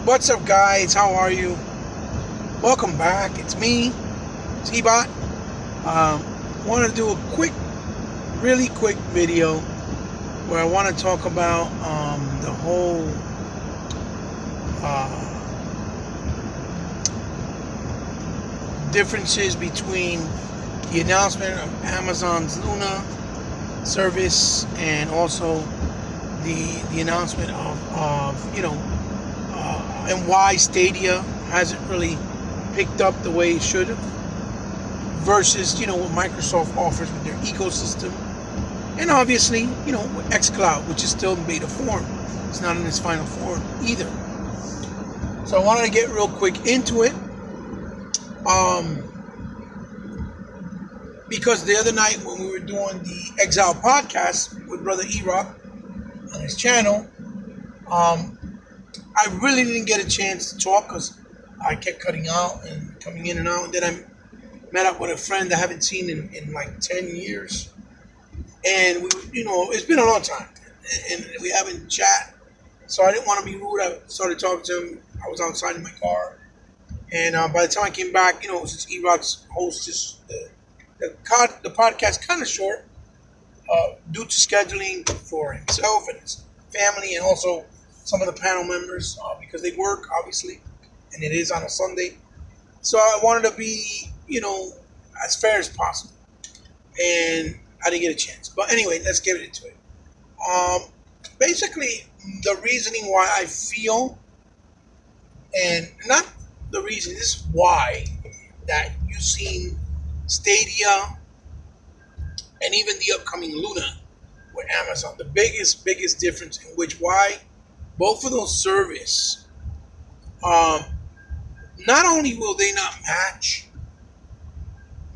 What's up, guys? How are you? Welcome back. It's me, T-Bot. Want to do a really quick video where I want to talk about the whole differences between the announcement of Amazon's Luna service and also the announcement of and why Stadia hasn't really picked up the way it should have versus what Microsoft offers with their ecosystem, and obviously with Xcloud, which is still in beta form. It's not in its final form either. So I wanted to get real quick into it because the other night when we were doing the Exile podcast with Brother E-Rock on his channel, I really didn't get a chance to talk because I kept cutting out and coming in and out. And then I met up with a friend I haven't seen in like 10 years. And it's been a long time. And we haven't chat. So I didn't want to be rude. I started talking to him. I was outside in my car. And by the time I came back, since E-Rock's host is the podcast kind of short due to scheduling for himself and his family, and also some of the panel members because they work, obviously, and it is on a Sunday. So I wanted to be, as fair as possible. And I didn't get a chance. But anyway, let's get into it. Basically, the reasoning why I feel, and not the reason, this is why, that you've seen Stadia and even the upcoming Luna with Amazon. The biggest difference in which why both of those services, not only will they not match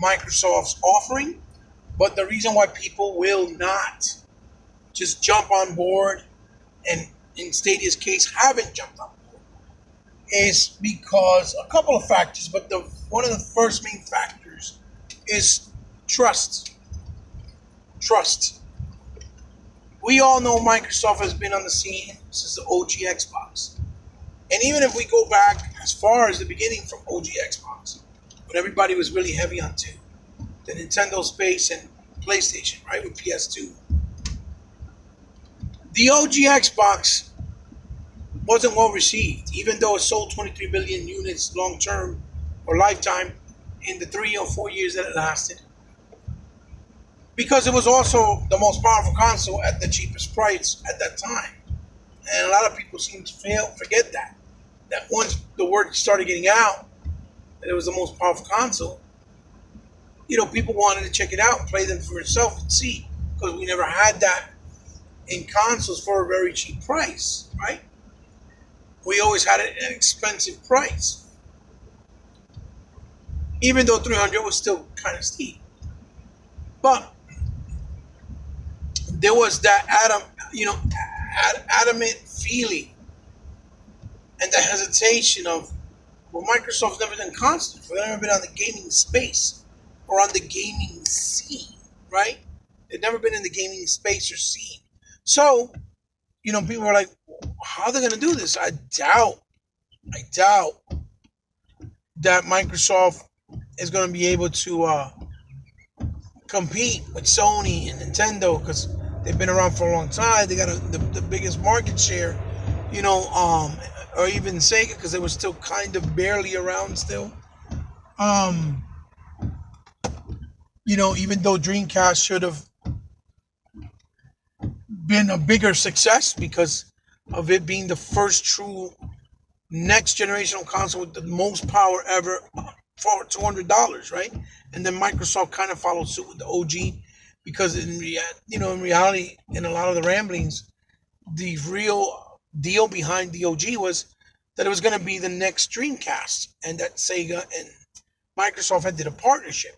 Microsoft's offering, but the reason why people will not just jump on board, and in Stadia's case haven't jumped on board, is because a couple of factors, but one of the first main factors is trust. Trust. We all know Microsoft has been on the scene since the OG Xbox. And even if we go back as far as the beginning from OG Xbox, when everybody was really heavy on the Nintendo space and PlayStation, right, with PS2. The OG Xbox wasn't well received, even though it sold 23 million units long term or lifetime in the 3 or 4 years that it lasted. Because it was also the most powerful console at the cheapest price at that time. And a lot of people seem to forget that. That once the word started getting out that it was the most powerful console, people wanted to check it out and play them for itself and see. Because we never had that in consoles for a very cheap price, right? We always had it at an expensive price. Even though 300 was still kind of steep. But there was that adamant feeling and the hesitation of, well, Microsoft's never done consoles. They've never been on the gaming space or on the gaming scene, right? They've never been in the gaming space or scene. So, people were like, how are they going to do this? I doubt that Microsoft is going to be able to compete with Sony and Nintendo because they've been around for a long time. They got the biggest market share, or even Sega because they were still kind of barely around still. Even though Dreamcast should have been a bigger success because of it being the first true next generational console with the most power ever for $200, right? And then Microsoft kind of followed suit with the OG because in reality, in a lot of the ramblings, the real deal behind the OG was that it was going to be the next Dreamcast, and that Sega and Microsoft had did a partnership,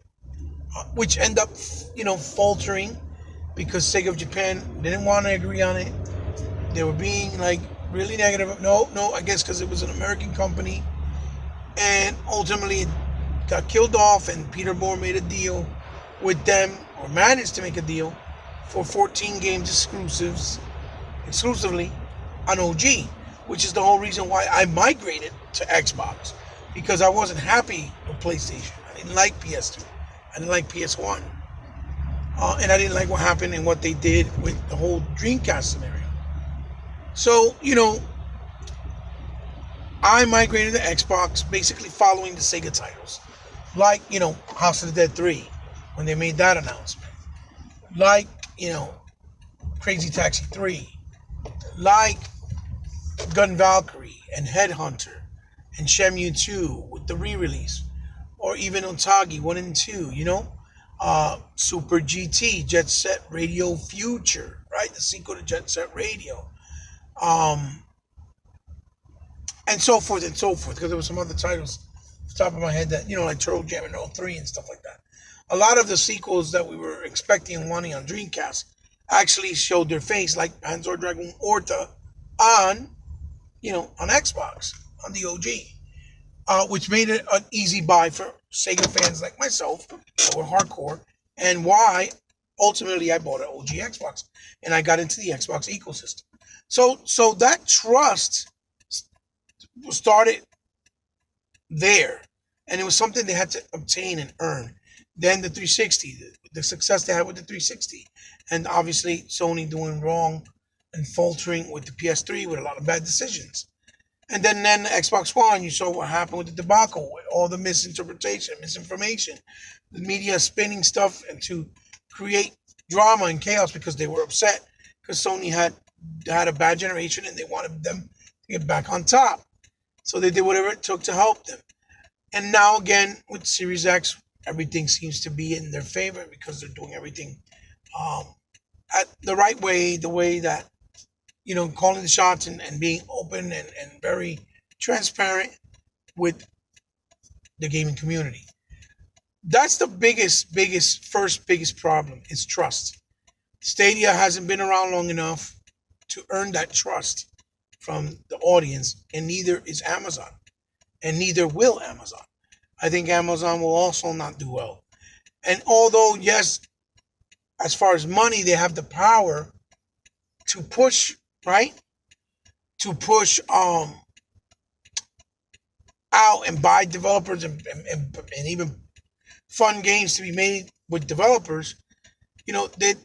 which ended up, faltering because Sega of Japan didn't want to agree on it. They were being really negative. No, I guess because it was an American company, and ultimately it got killed off, and Peter Moore made a deal with them, or managed to make a deal for 14 games exclusively on OG. which is the whole reason why I migrated to Xbox, because I wasn't happy with PlayStation. I didn't like PS2. I didn't like PS1. And I didn't like what happened and what they did with the whole Dreamcast scenario. So, I migrated to Xbox basically following the Sega titles. Like, House of the Dead 3, when they made that announcement. Like, Crazy Taxi 3. Like Gun Valkyrie and Headhunter and Shenmue 2 with the re-release. Or even Otage 1 and 2, Super GT, Jet Set Radio Future, right? The sequel to Jet Set Radio. And so forth and so forth, because there were some other titles off the top of my head that, like Turtle Jam and 03 and stuff like that. A lot of the sequels that we were expecting and wanting on Dreamcast actually showed their face, like Panzer Dragoon Orta on Xbox, on the OG, which made it an easy buy for Sega fans like myself that were hardcore, and why ultimately I bought an OG Xbox and I got into the Xbox ecosystem. So that trust started there, and it was something they had to obtain and earn. Then the 360, the success they had with the 360, and obviously Sony doing wrong and faltering with the PS3 with a lot of bad decisions. And then the Xbox One, you saw what happened with the debacle, with all the misinterpretation, misinformation, the media spinning stuff and to create drama and chaos because they were upset because Sony had a bad generation and they wanted them to get back on top. So they did whatever it took to help them. And now again, with Series X, everything seems to be in their favor because they're doing everything at the right way, the way that, calling the shots and being open and very transparent with the gaming community. That's the biggest problem is trust. Stadia hasn't been around long enough to earn that trust from the audience, and neither is Amazon, and neither will Amazon. I think Amazon will also not do well. And although, yes, as far as money, they have the power to push, right? To push out and buy developers and even fun games to be made with developers, they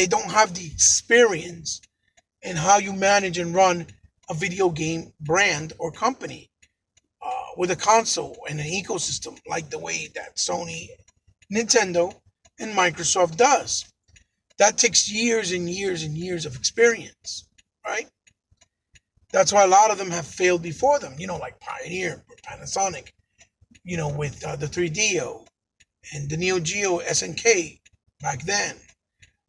don't have the experience in how you manage and run a video game brand or company with a console and an ecosystem like the way that Sony, Nintendo, and Microsoft does. That takes years and years and years of experience, right? That's why a lot of them have failed before them, like Pioneer, or Panasonic, with the 3DO and the Neo Geo SNK back then,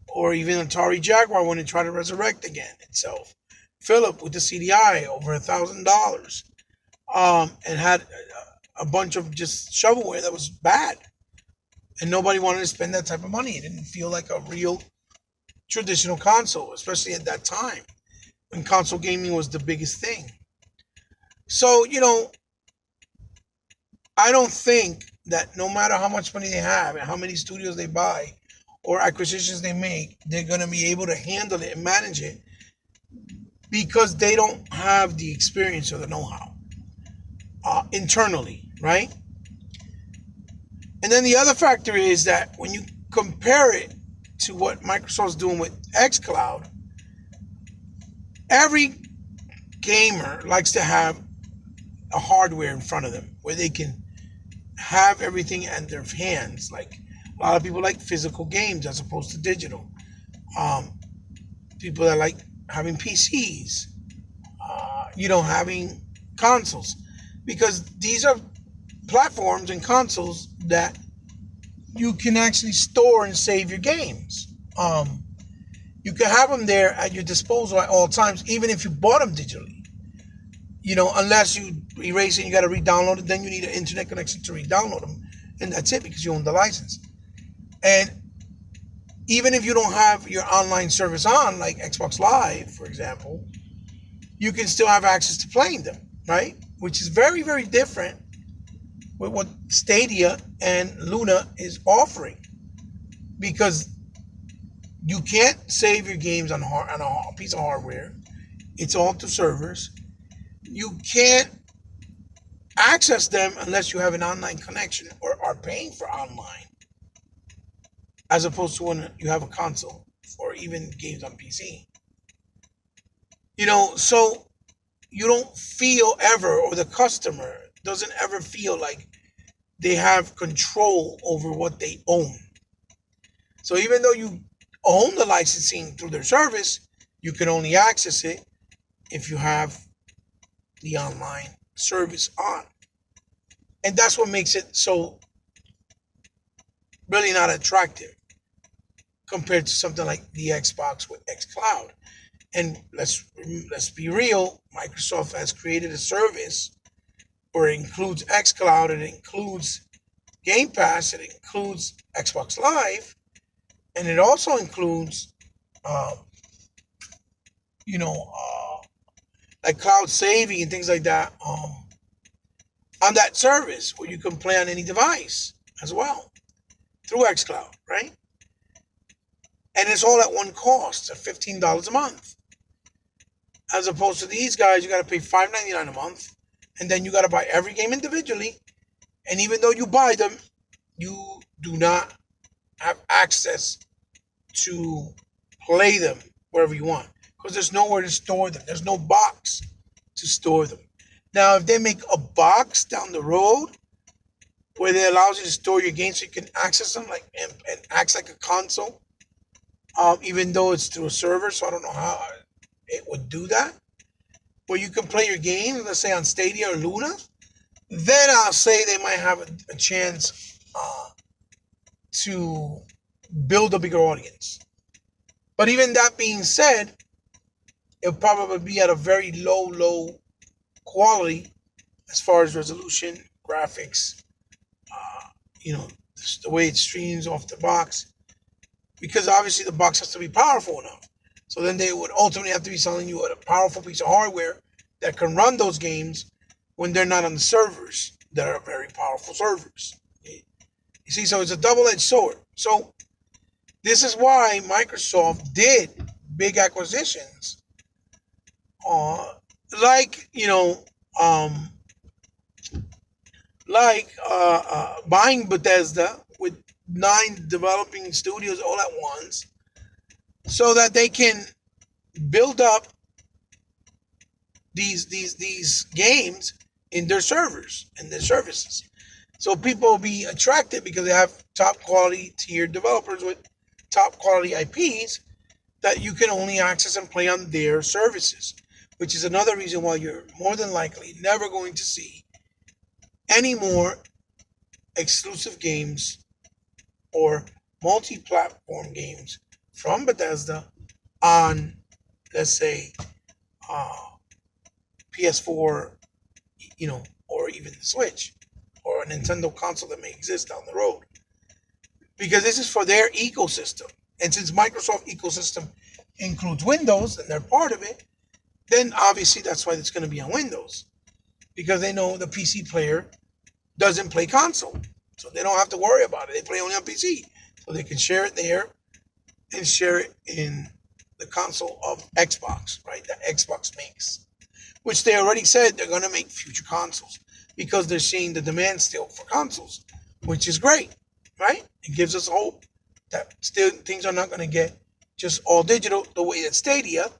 or even Atari Jaguar when it tried to resurrect again itself. Philip with the CDI over $1,000, and had a bunch of just shovelware that was bad, and nobody wanted to spend that type of money. It didn't feel like a real traditional console, especially at that time when console gaming was the biggest thing. So, I don't think that no matter how much money they have and how many studios they buy or acquisitions they make, they're going to be able to handle it and manage it because they don't have the experience or the know-how internally, right? And then the other factor is that when you compare it to what Microsoft's doing with Xcloud, every gamer likes to have a hardware in front of them where they can have everything at their hands. Like a lot of people like physical games as opposed to digital. People that like having PCs, having consoles, because these are platforms and consoles that you can actually store and save your games. You can have them there at your disposal at all times, even if you bought them digitally. Unless you erase it, you got to re-download it. Then you need an internet connection to re-download them, and that's it because you own the license. And even if you don't have your online service on, like Xbox Live, for example, you can still have access to playing them, right? Which is very, very different with what Stadia and Luna is offering, because you can't save your games on a piece of hardware It's all through servers. You can't access them unless you have an online connection or are paying for online, as opposed to when you have a console or even games on PC. So you don't feel ever, or the customer doesn't ever feel like they have control over what they own. So even though you own the licensing through their service, you can only access it if you have the online service on. And that's what makes it so really not attractive compared to something like the Xbox with Xcloud. And let's be real, Microsoft has created a service where it includes Xcloud, it includes Game Pass, it includes Xbox Live, and it also includes, um, you know, like cloud saving and things like that on that service where you can play on any device as well through Xcloud, right? And it's all at one cost, at $15 a month. As opposed to these guys, you got to pay $5.99 a month, and then you got to buy every game individually. And even though you buy them, you do not have access to play them wherever you want because there's nowhere to store them. There's no box to store them. Now, if they make a box down the road where it allows you to store your games so you can access them like and acts like a console, even though it's through a server, so I don't know how it would do that, where you can play your games, let's say on Stadia or Luna, then I'll say they might have a chance to build a bigger audience. But even that being said, it'll probably be at a very low quality as far as resolution, graphics, the way it streams off the box, because obviously the box has to be powerful enough. So then they would ultimately have to be selling you a powerful piece of hardware that can run those games when they're not on the servers that are very powerful servers. You see, so it's a double-edged sword. So this is why Microsoft did big acquisitions, like buying Bethesda with 9 developing studios all at once, so that they can build up these games in their servers and their services. So people will be attracted because they have top quality tier developers with top quality IPs that you can only access and play on their services, which is another reason why you're more than likely never going to see any more exclusive games or multi-platform games from Bethesda on, let's say, PS4, or even the Switch or a Nintendo console that may exist down the road. Because this is for their ecosystem. And since Microsoft ecosystem includes Windows and they're part of it, then obviously that's why it's going to be on Windows. Because they know the PC player doesn't play console. So they don't have to worry about it. They play only on PC. So they can share it there and share it in the console of Xbox, right? That Xbox makes. Which they already said they're going to make future consoles because they're seeing the demand still for consoles, which is great, right? It gives us hope that still things are not going to get just all digital the way that Stadia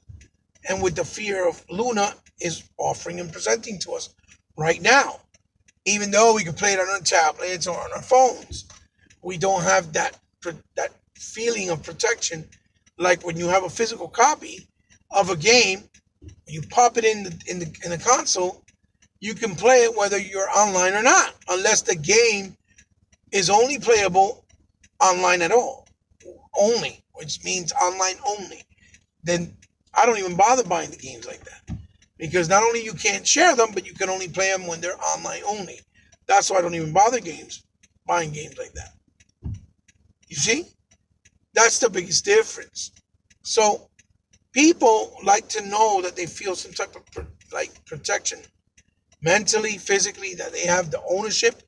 and with the fear of Luna is offering and presenting to us right now. Even though we can play it on our tablets or on our phones, we don't have that feeling of protection like when you have a physical copy of a game. You pop it in the console, you can play it whether you're online or not, unless the game is only playable online at all, only, which means online only. Then I don't even bother buying the games like that, because not only you can't share them, but you can only play them when they're online only. That's why I don't even bother buying games like that. You see, that's the biggest difference. So people like to know that they feel some type of protection, mentally, physically, that they have the ownership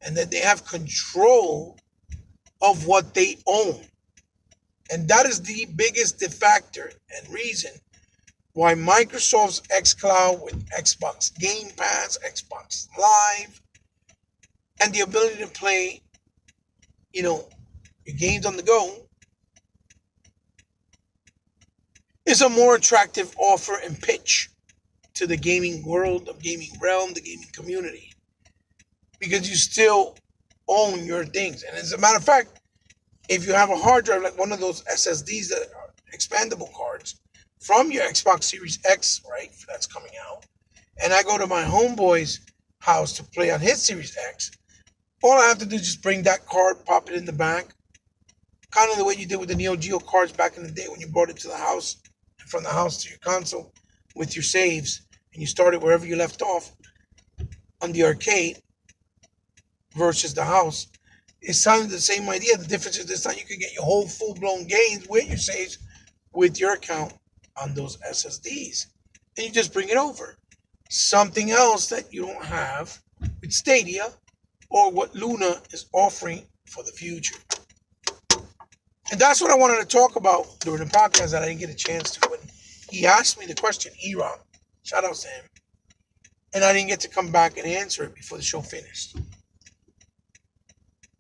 and that they have control of what they own. And that is the biggest factor and reason why Microsoft's Xcloud with Xbox Game Pass, Xbox Live, and the ability to play, your games on the go is a more attractive offer and pitch to the gaming world, the gaming realm, the gaming community. Because you still own your things. And as a matter of fact, if you have a hard drive, like one of those SSDs that are expandable cards from your Xbox Series X, right, that's coming out, and I go to my homeboy's house to play on his Series X, all I have to do is just bring that card, pop it in the back, kind of the way you did with the Neo Geo cards back in the day when you brought it to the house, and from the house to your console with your saves, and you started wherever you left off on the arcade versus the house. It's kind of the same idea. The difference is this time you can get your whole full-blown games with your saves with your account on those SSDs. And you just bring it over. Something else that you don't have with Stadia or what Luna is offering for the future. And that's what I wanted to talk about during the podcast that I didn't get a chance to. When he asked me the question, E-Rock, shout out to him, and I didn't get to come back and answer it before the show finished.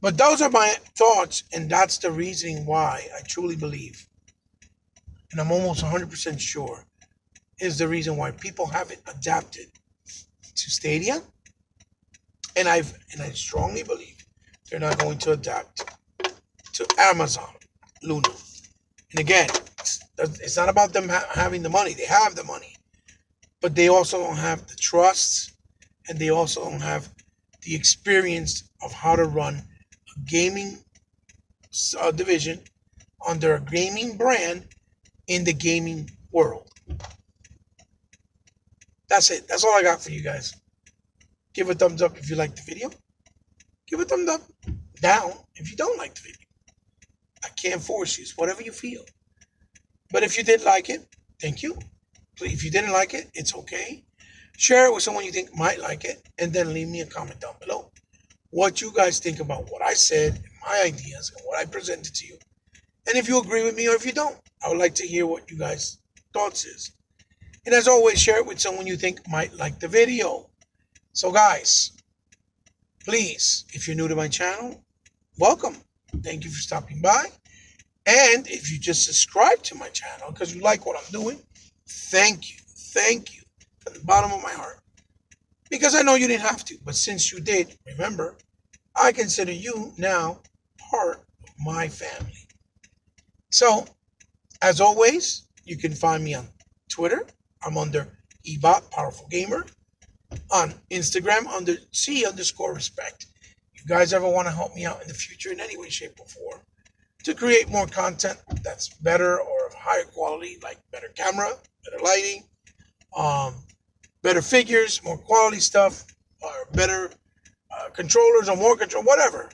But those are my thoughts, and that's the reasoning why I truly believe, and I'm almost 100% sure, is the reason why people haven't adapted to Stadia, and I strongly believe they're not going to adapt to Amazon Luna. And again, it's not about them having the money. They have the money, but they also don't have the trust, and they also don't have the experience of how to run a gaming division under a gaming brand in the gaming world. That's it. That's all I got for you guys. Give a thumbs up if you like the video. Give a thumbs up down if you don't like the video. I can't force you. It's whatever you feel. But if you did like it, thank you. If you didn't like it, it's okay. Share it with someone you think might like it, and then leave me a comment down below. What you guys think about what I said, and my ideas, and what I presented to you. And if you agree with me or if you don't, I would like to hear what you guys' thoughts is. And as always, share it with someone you think might like the video. So guys, please, if you're new to my channel, welcome. Thank you for stopping by. And if you just subscribe to my channel because you like what I'm doing, thank you. Thank you from the bottom of my heart. Because I know you didn't have to, but since you did, remember, I consider you now part of my family. So, as always, you can find me on Twitter. I'm under eBot, Powerful Gamer. On Instagram, under C_respect. You guys ever want to help me out in the future in any way, shape, or form to create more content that's better or of higher quality, like better camera, better lighting, better figures, more quality stuff, or better controllers or more control, whatever.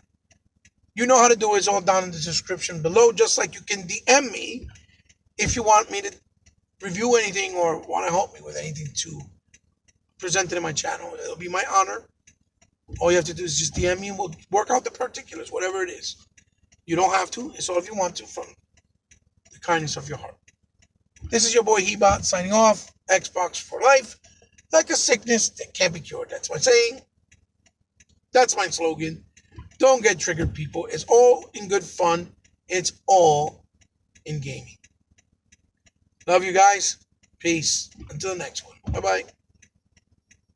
You know how to do it. It's all down in the description below, just like you can DM me if you want me to review anything or want to help me with anything to present it in my channel. It'll be my honor. All you have to do is just DM me and we'll work out the particulars, whatever it is. You don't have to. It's all if you want to from the kindness of your heart. This is your boy Hebot signing off. Xbox for life. Like a sickness that can't be cured. That's my saying. That's my slogan. Don't get triggered, people. It's all in good fun. It's all in gaming. Love you guys. Peace. Until the next one. Bye-bye.